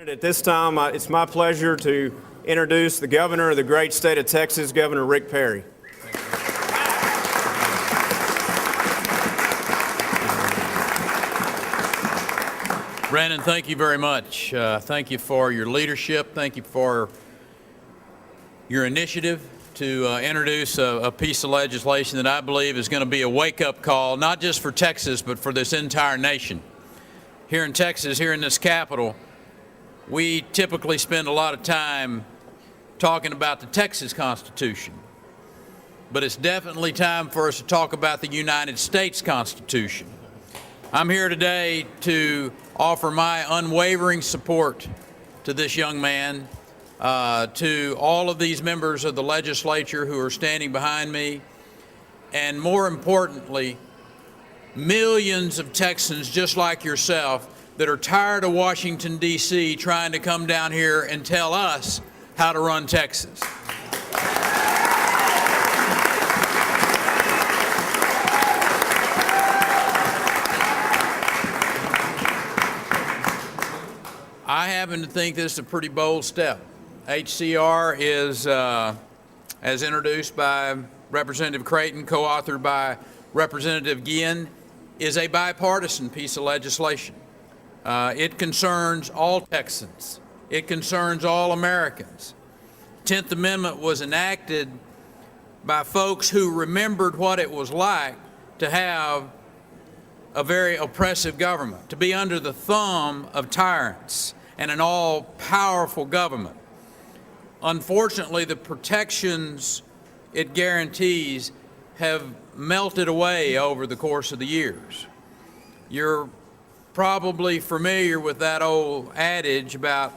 At this time, it's my pleasure to introduce the governor of the great state of Texas, Governor Rick Perry. Brandon, thank you very much. Thank you for your leadership. Thank you for your initiative to introduce a piece of legislation that I believe is going to be a wake-up call, not just for Texas, but for this entire nation. Here in Texas, here in this capital, we typically spend a lot of time talking about the Texas Constitution, but it's definitely time for us to talk about the United States Constitution. I'm here today to offer my unwavering support to this young man, to all of these members of the legislature who are standing behind me, and more importantly, millions of Texans just like yourself that are tired of Washington, D.C. trying to come down here and tell us how to run Texas. I happen to think this is a pretty bold step. HCR is, as introduced by Representative Creighton, co-authored by Representative Guillen, is a bipartisan piece of legislation. It concerns all Texans. It concerns all Americans. 10th Amendment was enacted by folks who remembered what it was like to have a very oppressive government, to be under the thumb of tyrants and an all-powerful government. Unfortunately, the protections it guarantees have melted away over the course of the years. You're probably familiar with that old adage about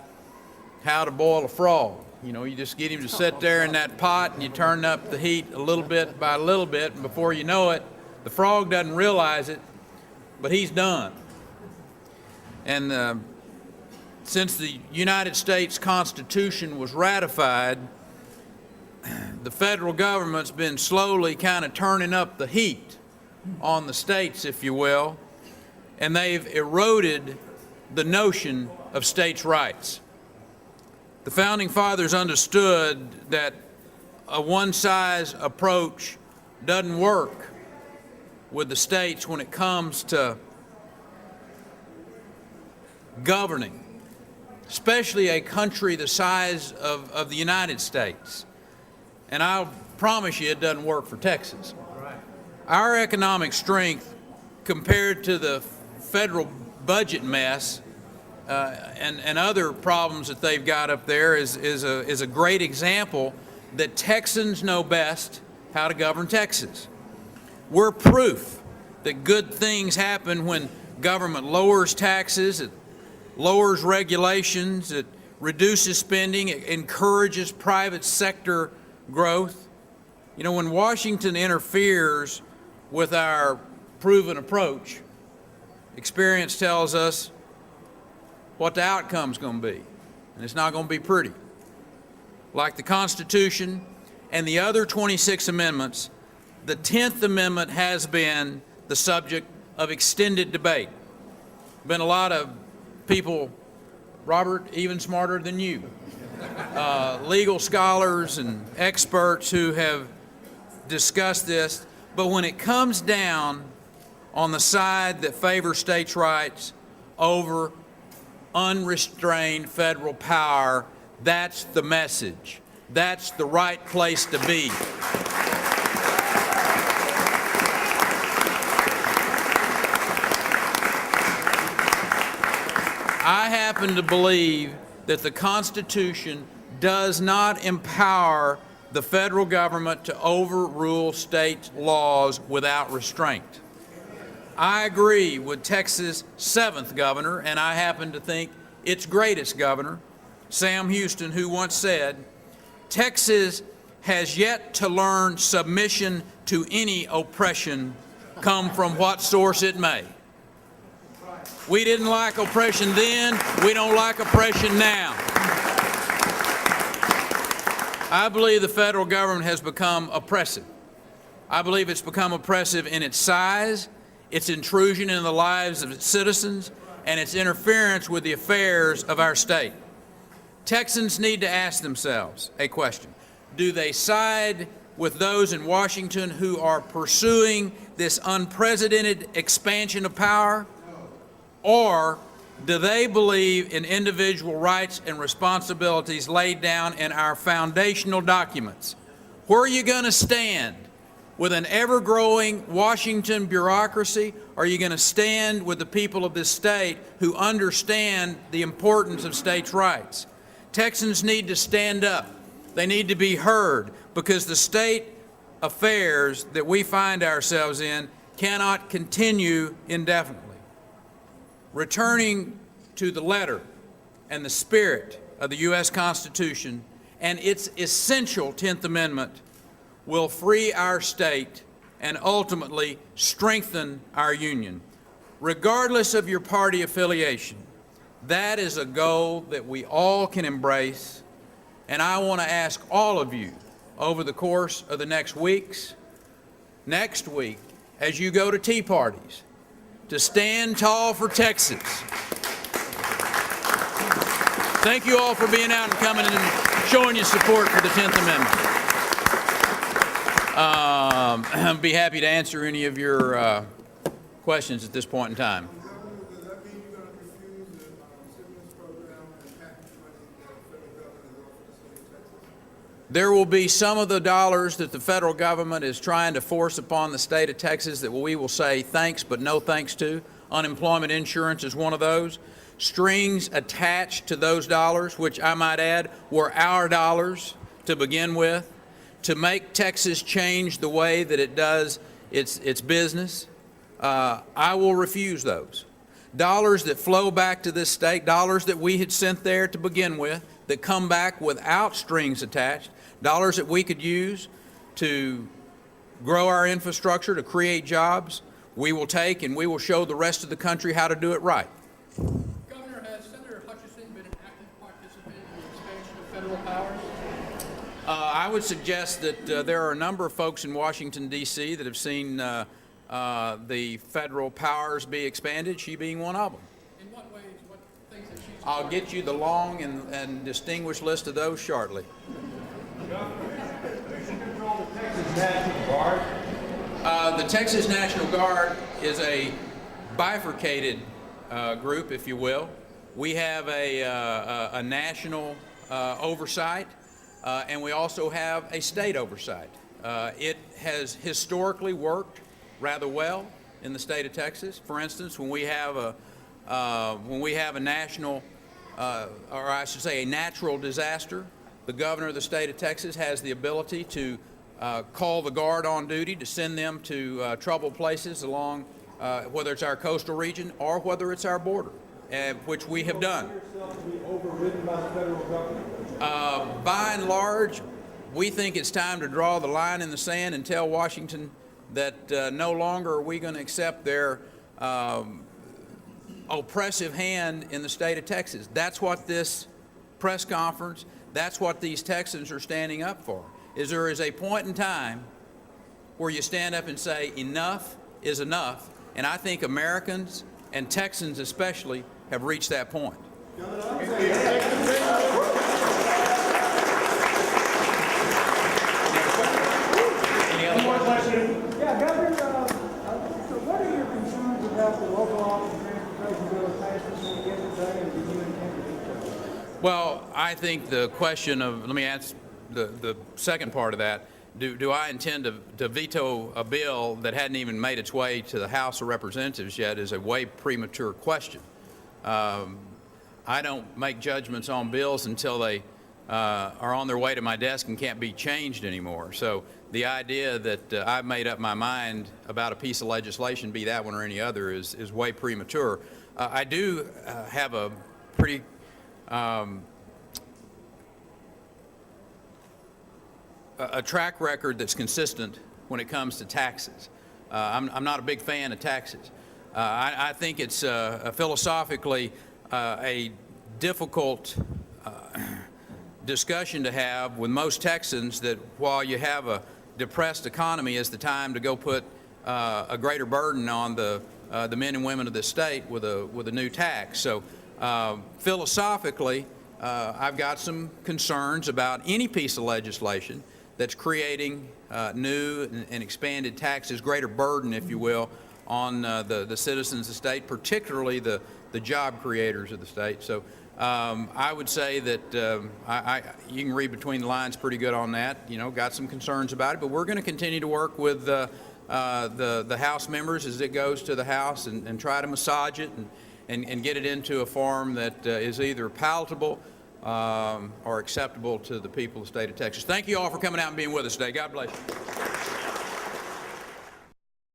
how to boil a frog. You know, you just get him to sit there in that pot and you turn up the heat a little bit by a little bit, and before you know it, the frog doesn't realize it, but he's done. And since the United States Constitution was ratified, the federal government's been slowly kind of turning up the heat on the states, if you will, and they've eroded the notion of states' rights. The Founding Fathers understood that a one-size approach doesn't work with the states when it comes to governing, especially a country the size of the United States. And I'll promise you it doesn't work for Texas. Our economic strength compared to the federal budget mess and other problems that they've got up there is a great example that Texans know best how to govern Texas. We're proof that good things happen when government lowers taxes, it lowers regulations, it reduces spending, it encourages private sector growth. You know, when Washington interferes with our proven approach, experience tells us what the outcome's going to be, and it's not going to be pretty. Like the Constitution and the other 26 amendments, the 10th Amendment has been the subject of extended debate. Been a lot of people, Robert, even smarter than you, legal scholars and experts who have discussed this, but when it comes down on the side that favors states' rights over unrestrained federal power, that's the message. That's the right place to be. I happen to believe that the Constitution does not empower the federal government to overrule state laws without restraint. I agree with Texas' 7th governor, and I happen to think its greatest governor, Sam Houston, who once said, "Texas has yet to learn submission to any oppression, come from what source it may." We didn't like oppression then, we don't like oppression now. I believe the federal government has become oppressive. I believe it's become oppressive in its size, its intrusion in the lives of its citizens, and its interference with the affairs of our state. Texans need to ask themselves a question. Do they side with those in Washington who are pursuing this unprecedented expansion of power? Or do they believe in individual rights and responsibilities laid down in our foundational documents? Where are you going to stand? With an ever-growing Washington bureaucracy? Or are you going to stand with the people of this state who understand the importance of states' rights? Texans need to stand up. They need to be heard, because the state affairs that we find ourselves in cannot continue indefinitely. Returning to the letter and the spirit of the U.S. Constitution and its essential 10th Amendment will free our state and ultimately strengthen our union. Regardless of your party affiliation, that is a goal that we all can embrace, and I want to ask all of you over the course of the next week, as you go to tea parties, to stand tall for Texas. Thank you all for being out and coming and showing your support for the 10th Amendment. I'd be happy to answer any of your questions at this point in time. Does that mean you're going to refuse the stimulus program and package money that the federal government has offered the state of Texas? There will be some of the dollars that the federal government is trying to force upon the state of Texas that we will say thanks but no thanks to. Unemployment insurance is one of those. Strings attached to those dollars, which I might add were our dollars to begin with, to make Texas change the way that it does its business. I will refuse those. Dollars that flow back to this state, dollars that we had sent there to begin with, that come back without strings attached, dollars that we could use to grow our infrastructure, to create jobs, we will take, and we will show the rest of the country how to do it right. Governor, has Senator Hutchinson been an active participant in the expansion of federal powers? I would suggest that there are a number of folks in Washington, D.C. that have seen the federal powers be expanded, she being one of them. In what ways, what things that she's... I'll get you the long and distinguished list of those shortly. The Texas National Guard is a bifurcated group, if you will. We have a national oversight, and we also have a state oversight. It has historically worked rather well in the state of Texas. For instance, when we have a national, or I should say a natural disaster, the governor of the state of Texas has the ability to call the Guard on duty to send them to troubled places along, whether it's our coastal region or whether it's our border, which we have done. By and large, we think it's time to draw the line in the sand and tell Washington that no longer are we going to accept their oppressive hand in the state of Texas. That's what this press conference, that's what these Texans are standing up for, is there is a point in time where you stand up and say enough is enough, and I think Americans, and Texans especially, have reached that point. Yeah, Governor, so what are your concerns about the local office transportation bill passed this weekend today, and do you intend to do so? Well, I think the question of, let me answer the second part of that. Do I intend to veto a bill that hadn't even made its way to the House of Representatives yet is a way premature question. I don't make judgments on bills until they are on their way to my desk and can't be changed anymore. So the idea that I've made up my mind about a piece of legislation, be that one or any other, is way premature. I do have a pretty a track record that's consistent when it comes to taxes. I'm not a big fan of taxes. I think it's philosophically a difficult discussion to have with most Texans, that while you have a depressed economy, is the time to go put a greater burden on the the men and women of this state with a new tax. So philosophically, I've got some concerns about any piece of legislation that's creating new and expanded taxes, greater burden, if you will, on the citizens of the state, particularly the job creators of the state. So I would say that you can read between the lines pretty good on that. You know, got some concerns about it, but we're going to continue to work with the House members as it goes to the House and try to massage it and get it into a form that is either palatable or acceptable to the people of the state of Texas. Thank you all for coming out and being with us today. God bless you.